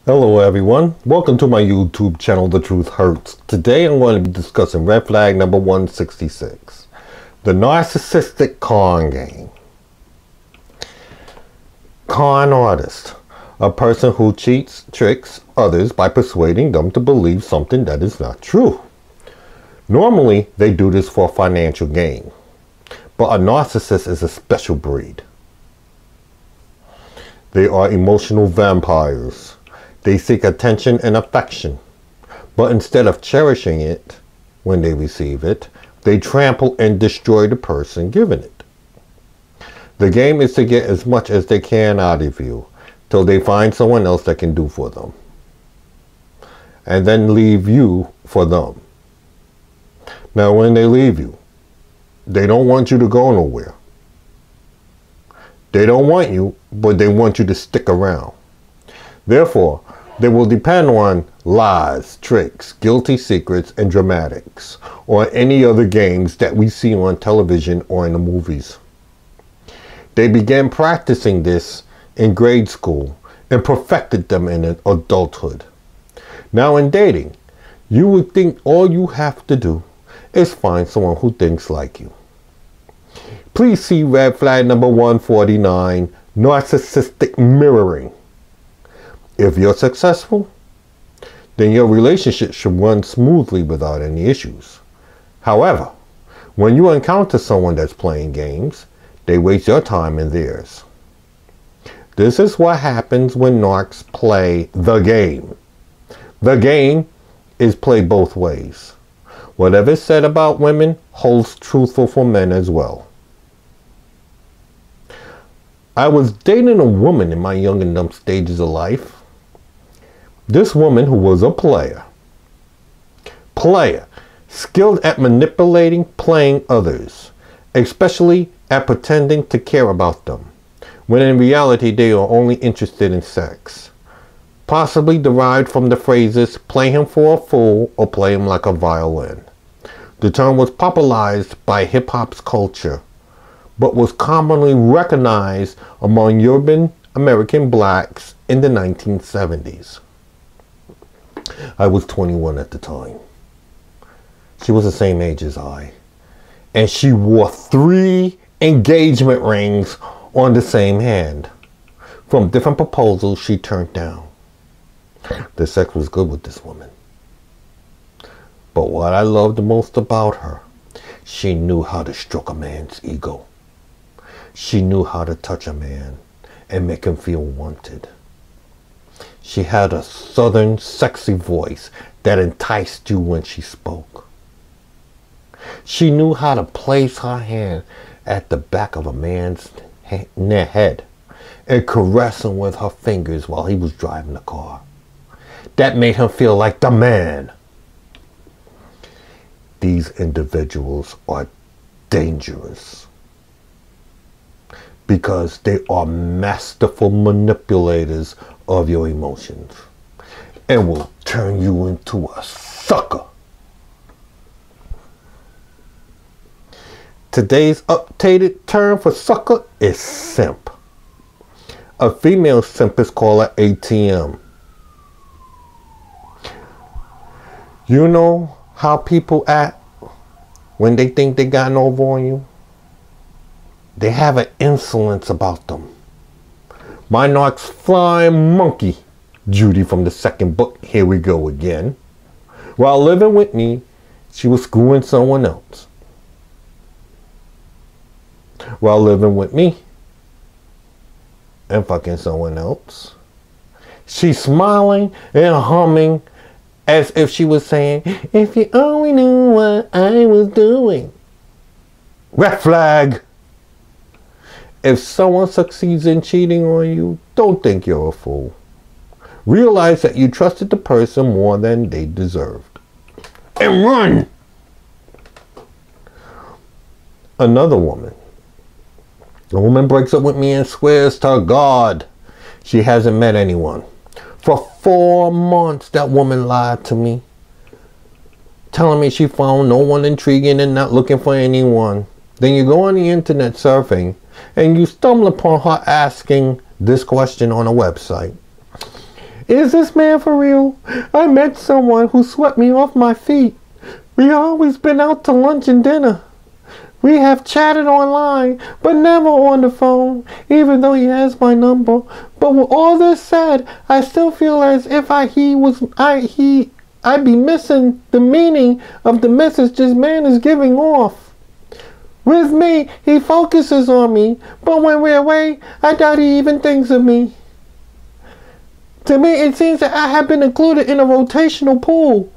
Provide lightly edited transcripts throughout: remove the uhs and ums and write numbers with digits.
Hello everyone, welcome to my YouTube channel, The Truth Hurts. Today I'm going to be discussing red flag number 166, the narcissistic con game. Con artist, a person who cheats, tricks others by persuading them to believe something that is not true. Normally they do this for financial gain, but a narcissist is a special breed. They are emotional vampires. They seek attention and affection, but instead of cherishing it when they receive it, they trample and destroy the person giving it. The game is to get as much as they can out of you till they find someone else that can do for them, and then leave you for them. Now when they leave you, they don't want you to go nowhere. They don't want you, but they want you to stick around. Therefore, they will depend on lies, tricks, guilty secrets, and dramatics, or any other games that we see on television or in the movies. They began practicing this in grade school and perfected them in adulthood. Now in dating, you would think all you have to do is find someone who thinks like you. Please see red flag number 149, narcissistic mirroring. If you're successful, then your relationship should run smoothly without any issues. However, when you encounter someone that's playing games, they waste your time and theirs. This is what happens when narcs play the game. The game is played both ways. Whatever is said about women holds truthful for men as well. I was dating a woman in my young and dumb stages of life. This woman who was a player, skilled at manipulating, playing others, especially at pretending to care about them, when in reality they are only interested in sex. Possibly derived from the phrases, play him for a fool or play him like a violin. The term was popularized by hip-hop's culture, but was commonly recognized among urban American blacks in the 1970s. I was 21 at the time. She was the same age as I. And she wore 3 engagement rings on the same hand from different proposals she turned down. The sex was good with this woman. But what I loved the most about her, she knew how to stroke a man's ego. She knew how to touch a man and make him feel wanted. She had a southern, sexy voice that enticed you when she spoke. She knew how to place her hand at the back of a man's head and caress him with her fingers while he was driving the car. That made him feel like the man. These individuals are dangerous because they are masterful manipulators of your emotions and will turn you into a sucker. Today's updated term for sucker is simp. A female simp is called an ATM. You know how people act when they think they gotten over on you? They have an insolence about them. My narc's flying monkey, Judy from the second book, here we go again. While living with me, she was screwing someone else. While living with me and fucking someone else, she's smiling and humming as if she was saying, if you only knew what I was doing. Red flag. If someone succeeds in cheating on you, don't think you're a fool. Realize that you trusted the person more than they deserved. And run! Another woman. A woman breaks up with me and swears to God she hasn't met anyone. For 4 months, that woman lied to me, telling me she found no one intriguing and not looking for anyone. Then you go on the internet surfing and you stumble upon her asking this question on a website. Is this man for real? I met someone who swept me off my feet. We always been out to lunch and dinner. We have chatted online, but never on the phone, even though he has my number. But with all this said, I still feel as if I'd be missing the meaning of the message this man is giving off. With me, he focuses on me, but when we're away, I doubt he even thinks of me. To me, it seems that I have been included in a rotational pool.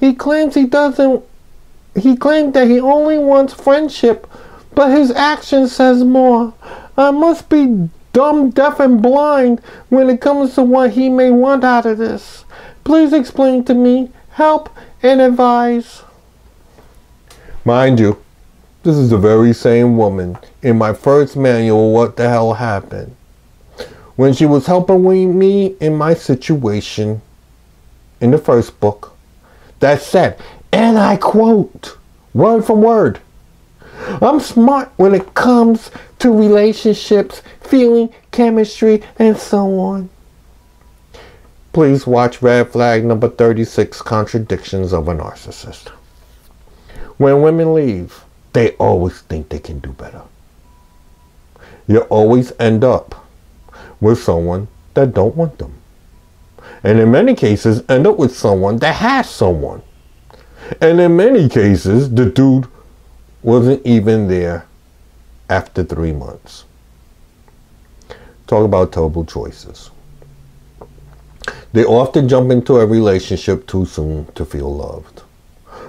He claims that he only wants friendship, but his action says more. I must be dumb, deaf, and blind when it comes to what he may want out of this. Please explain to me, help, and advise. Mind you, this is the very same woman in my first manual, What the Hell Happened, when she was helping me in my situation in the first book, that said, and I quote, word for word, I'm smart when it comes to relationships, feeling, chemistry, and so on. Please watch Red Flag number 36, Contradictions of a Narcissist. When women leave, they always think they can do better. You always end up with someone that don't want them. And in many cases, end up with someone that has someone. And in many cases, the dude wasn't even there after 3 months. Talk about terrible choices. They often jump into a relationship too soon to feel loved,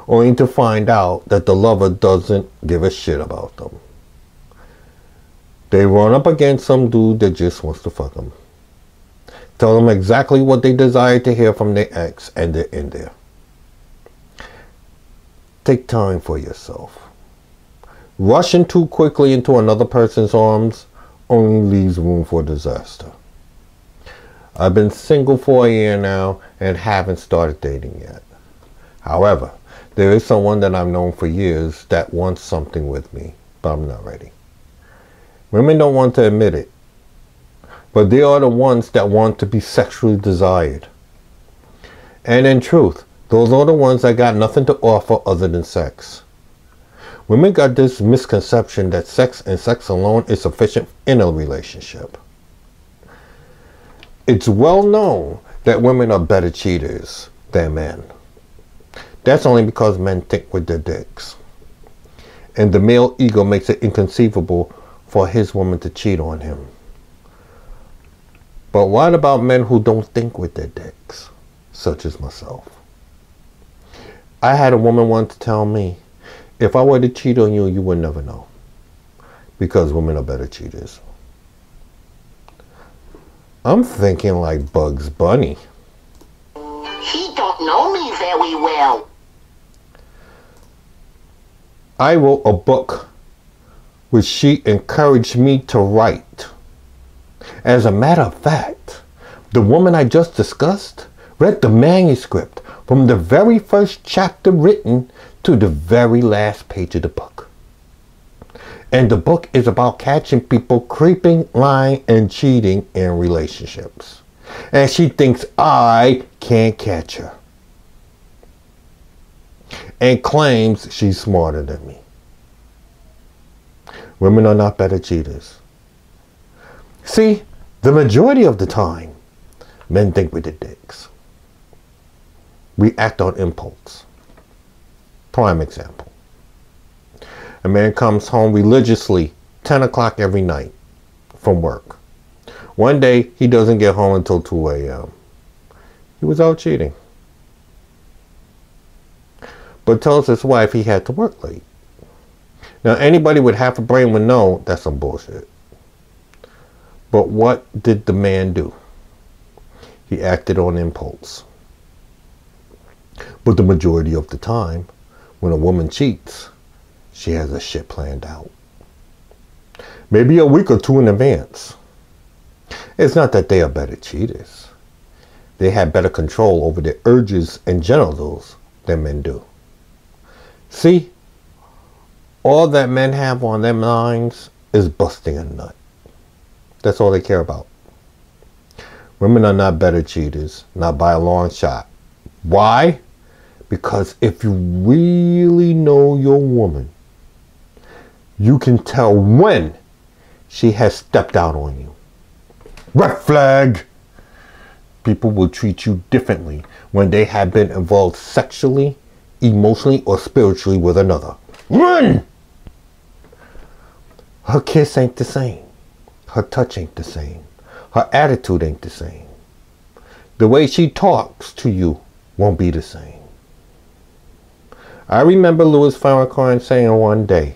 only to find out that the lover doesn't give a shit about them. They run up against some dude that just wants to fuck them. Tell them exactly what they desire to hear from their ex, and they're in there. Take time for yourself. Rushing too quickly into another person's arms only leaves room for disaster. I've been single for a year now and haven't started dating yet. However, there is someone that I've known for years that wants something with me, but I'm not ready. Women don't want to admit it, but they are the ones that want to be sexually desired. And in truth, those are the ones that got nothing to offer other than sex. Women got this misconception that sex and sex alone is sufficient in a relationship. It's well known that women are better cheaters than men. That's only because men think with their dicks. And the male ego makes it inconceivable for his woman to cheat on him. But what about men who don't think with their dicks, such as myself? I had a woman once tell me, if I were to cheat on you, you would never know. Because women are better cheaters. I'm thinking like Bugs Bunny. He don't know me very well. I wrote a book which she encouraged me to write. As a matter of fact, the woman I just discussed read the manuscript from the very first chapter written to the very last page of the book. And the book is about catching people creeping, lying, and cheating in relationships. And she thinks I can't catch her. And claims she's smarter than me. Women are not better cheaters. See, the majority of the time, men think with their dicks. We act on impulse. Prime example. A man comes home religiously 10 o'clock every night from work. One day, he doesn't get home until 2 a.m. He was out cheating. But tells his wife he had to work late. Now, anybody with half a brain would know that's some bullshit. But what did the man do? He acted on impulse. But the majority of the time, when a woman cheats, she has a shit planned out. Maybe a week or two in advance. It's not that they are better cheaters. They have better control over their urges and genitals than men do. See, all that men have on their minds is busting a nut. That's all they care about. Women are not better cheaters, not by a long shot. Why? Because if you really know your woman, you can tell when she has stepped out on you. Red flag! People will treat you differently when they have been involved sexually, emotionally, or spiritually with another. Run! Her kiss ain't the same. Her touch ain't the same. Her attitude ain't the same. The way she talks to you won't be the same. I remember Louis Farrakhan saying one day,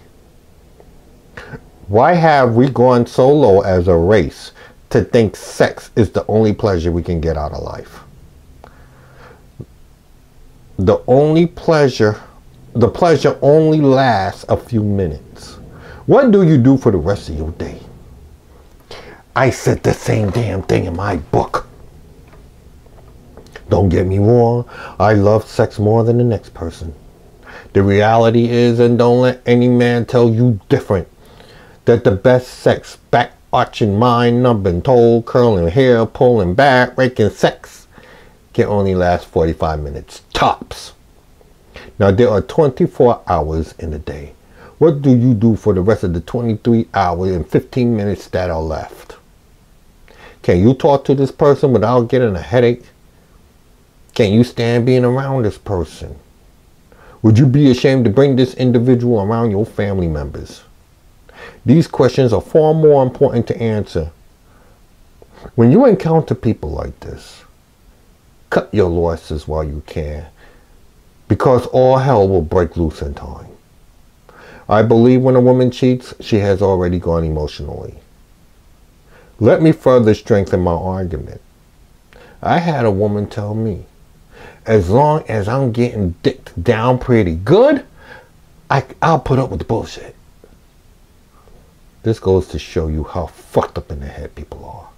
why have we gone so low as a race to think sex is the only pleasure we can get out of life? The pleasure only lasts a few minutes. What do you do for the rest of your day? I said the same damn thing in my book. Don't get me wrong, I love sex more than the next person. The reality is, and don't let any man tell you different, that the best sex, back-arching, mind-numbing, toe-curling, hair-pulling, back-raking sex can only last 45 minutes, tops. Now, there are 24 hours in a day. What do you do for the rest of the 23 hours and 15 minutes that are left? Can you talk to this person without getting a headache? Can you stand being around this person? Would you be ashamed to bring this individual around your family members? These questions are far more important to answer. When you encounter people like this, cut your losses while you can, because all hell will break loose in time. I believe when a woman cheats, she has already gone emotionally. Let me further strengthen my argument. I had a woman tell me, as long as I'm getting dicked down pretty good, I'll put up with the bullshit. This goes to show you how fucked up in the head people are.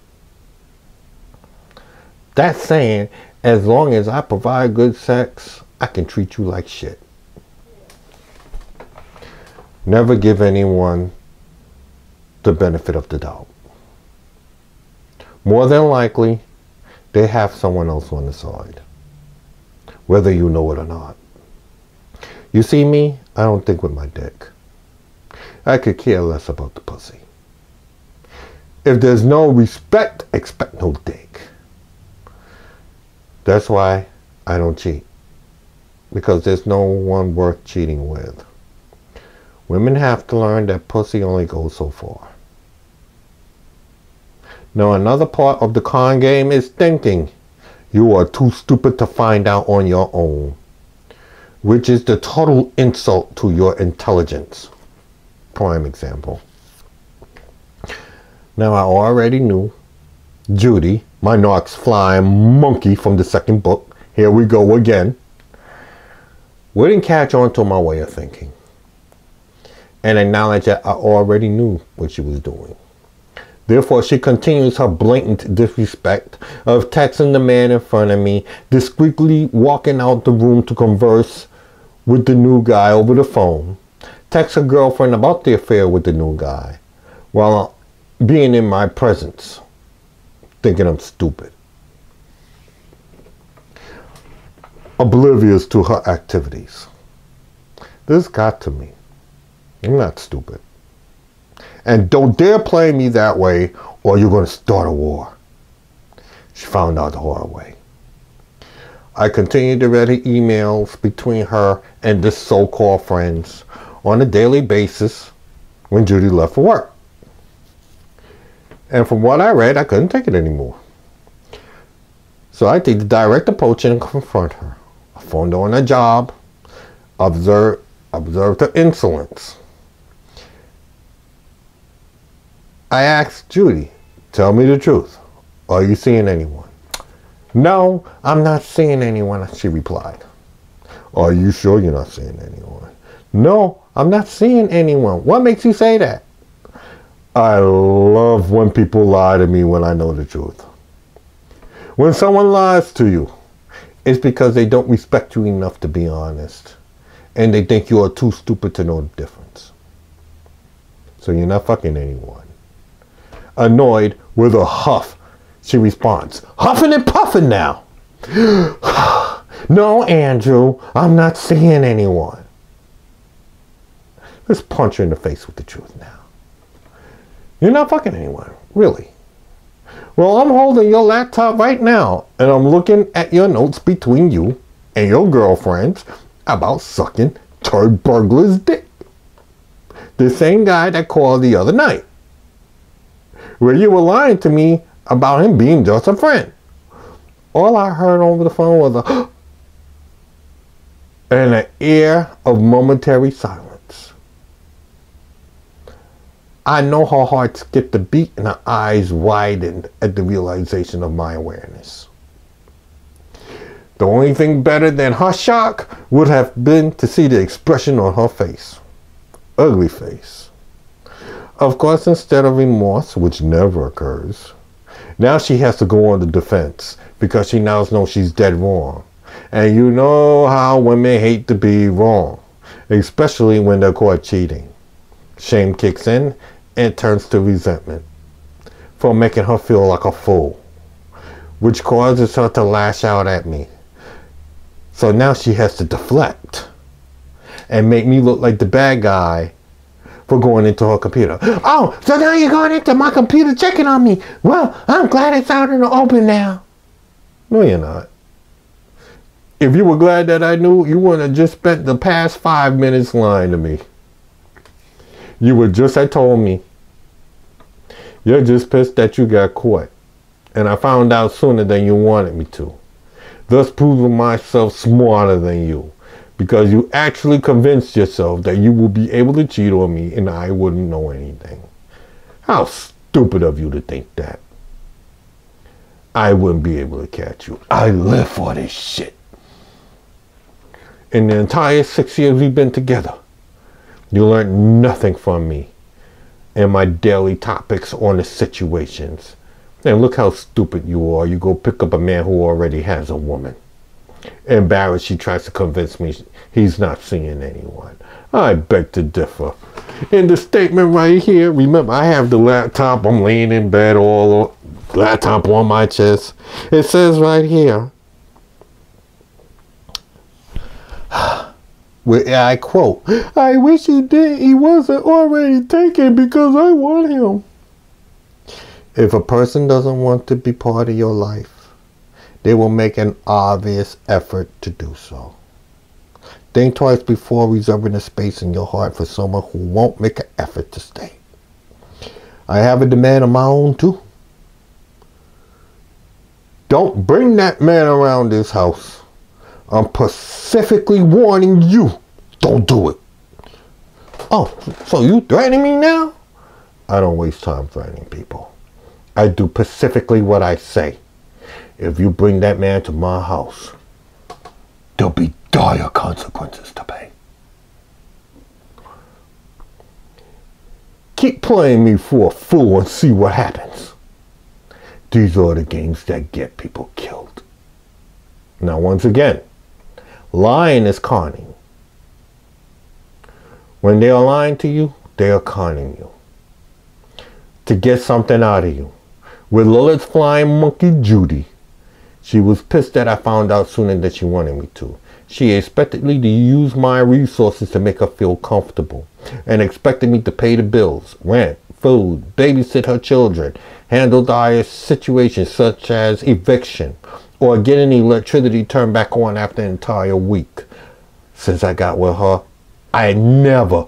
That's saying, as long as I provide good sex, I can treat you like shit. Never give anyone the benefit of the doubt. More than likely, they have someone else on the side, whether you know it or not. You see me, I don't think with my dick. I could care less about the pussy. If there's no respect, expect no dick. That's why I don't cheat, because there's no one worth cheating with. Women have to learn that pussy only goes so far. Now, another part of the con game is thinking you are too stupid to find out on your own, which is the total insult to your intelligence. Prime example. Now, I already knew Judy, my Narc's flying monkey from the second book, here we go again, wouldn't catch on to my way of thinking and acknowledge that I already knew what she was doing. Therefore, she continues her blatant disrespect of texting the man in front of me, discreetly walking out the room to converse with the new guy over the phone, text her girlfriend about the affair with the new guy, while being in my presence, thinking I'm stupid. Oblivious to her activities. This got to me. I'm not stupid. And don't dare play me that way or you're going to start a war. She found out the hard way. I continued to read emails between her and this so-called friends on a daily basis when Judy left for work. And from what I read, I couldn't take it anymore. So I take the direct approach and confront her. I phoned her on her job, observed her insolence. I asked Judy, tell me the truth. Are you seeing anyone? No, I'm not seeing anyone, she replied. Are you sure you're not seeing anyone? No, I'm not seeing anyone. What makes you say that? I love when people lie to me when I know the truth. When someone lies to you, it's because they don't respect you enough to be honest. And they think you are too stupid to know the difference. So you're not fucking anyone. Annoyed with a huff, She responds, huffing and puffing now. No, Andrew, I'm not seeing anyone. Let's punch her in the face with the truth now. You're not fucking anyone, really. Well, I'm holding your laptop right now, and I'm looking at your notes between you and your girlfriends about sucking turd burglar's dick. The same guy that called the other night, where you were lying to me about him being just a friend. All I heard over the phone was a and an air of momentary silence. I know her heart skipped a beat and her eyes widened at the realization of my awareness. The only thing better than her shock would have been to see the expression on her face. Ugly face. Of course, instead of remorse, which never occurs, now she has to go on the defense because she now knows she's dead wrong. And you know how women hate to be wrong, especially when they're caught cheating. Shame kicks in and turns to resentment for making her feel like a fool, which causes her to lash out at me. So now she has to deflect and make me look like the bad guy for going into her computer. Oh, so now you're going into my computer checking on me. Well, I'm glad it's out in the open now. No, you're not. If you were glad that I knew, you wouldn't have just spent the past 5 minutes lying to me. You would just have told me. You're just pissed that you got caught. And I found out sooner than you wanted me to. Thus proving myself smarter than you. Because you actually convinced yourself that you will be able to cheat on me and I wouldn't know anything. How stupid of you to think that. I wouldn't be able to catch you. I live for this shit. In the entire 6 years we've been together, you learned nothing from me and my daily topics on the situations. And look how stupid you are. You go pick up a man who already has a woman. Embarrassed, she tries to convince me he's not seeing anyone. I beg to differ. In the statement right here, remember I have the laptop, I'm laying in bed, all laptop on my chest. It says right here, where I quote, I wish he wasn't already taken because I want him. If a person doesn't want to be part of your life, they will make an obvious effort to do so. Think twice before reserving a space in your heart for someone who won't make an effort to stay. I have a demand of my own too. Don't bring that man around this house. I'm specifically warning you. Don't do it. Oh, so you threatening me now? I don't waste time threatening people. I do specifically what I say. If you bring that man to my house, there'll be dire consequences to pay. Keep playing me for a fool and see what happens. These are the games that get people killed. Now, once again, lying is conning. When they are lying to you, they are conning you to get something out of you. With Lilith's flying monkey Judy, she was pissed that I found out sooner than she wanted me to. She expected me to use my resources to make her feel comfortable and expected me to pay the bills, rent, food, babysit her children, handle dire situations such as eviction, or getting the electricity turned back on after an entire week. Since I got with her, I had never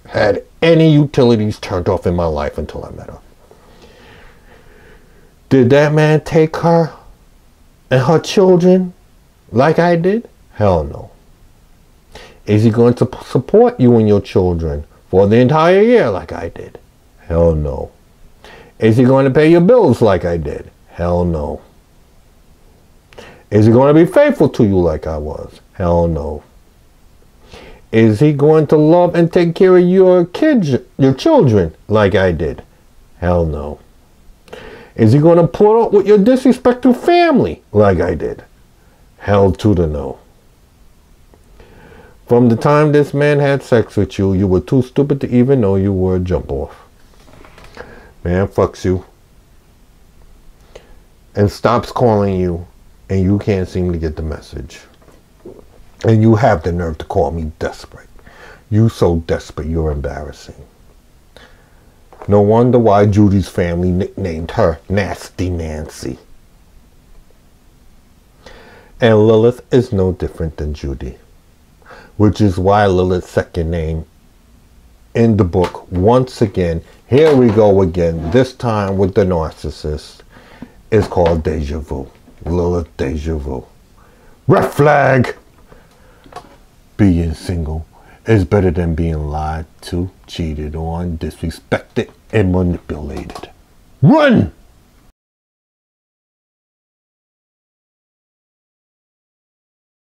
had any utilities turned off in my life until I met her. Did that man take her and her children like I did? Hell no. Is he going to support you and your children for the entire year like I did? Hell no. Is he going to pay your bills like I did? Hell no. Is he going to be faithful to you like I was? Hell no. Is he going to love and take care of your kids, your children like I did? Hell no. Is he going to put up with your disrespectful family like I did? Hell to the no. From the time this man had sex with you, you were too stupid to even know you were a jump off. Man fucks you. and stops calling you, and you can't seem to get the message. And you have the nerve to call me desperate. You so desperate, you're embarrassing. No wonder why Judy's family nicknamed her Nasty Nancy. And Lilith is no different than Judy, which is why Lilith's second name in the book, once again, here we go again, this time with the narcissist, is called Deja Vu. Lilith Deja Vu. Red flag! Being single is better than being lied to, cheated on, disrespected, and manipulated. Run!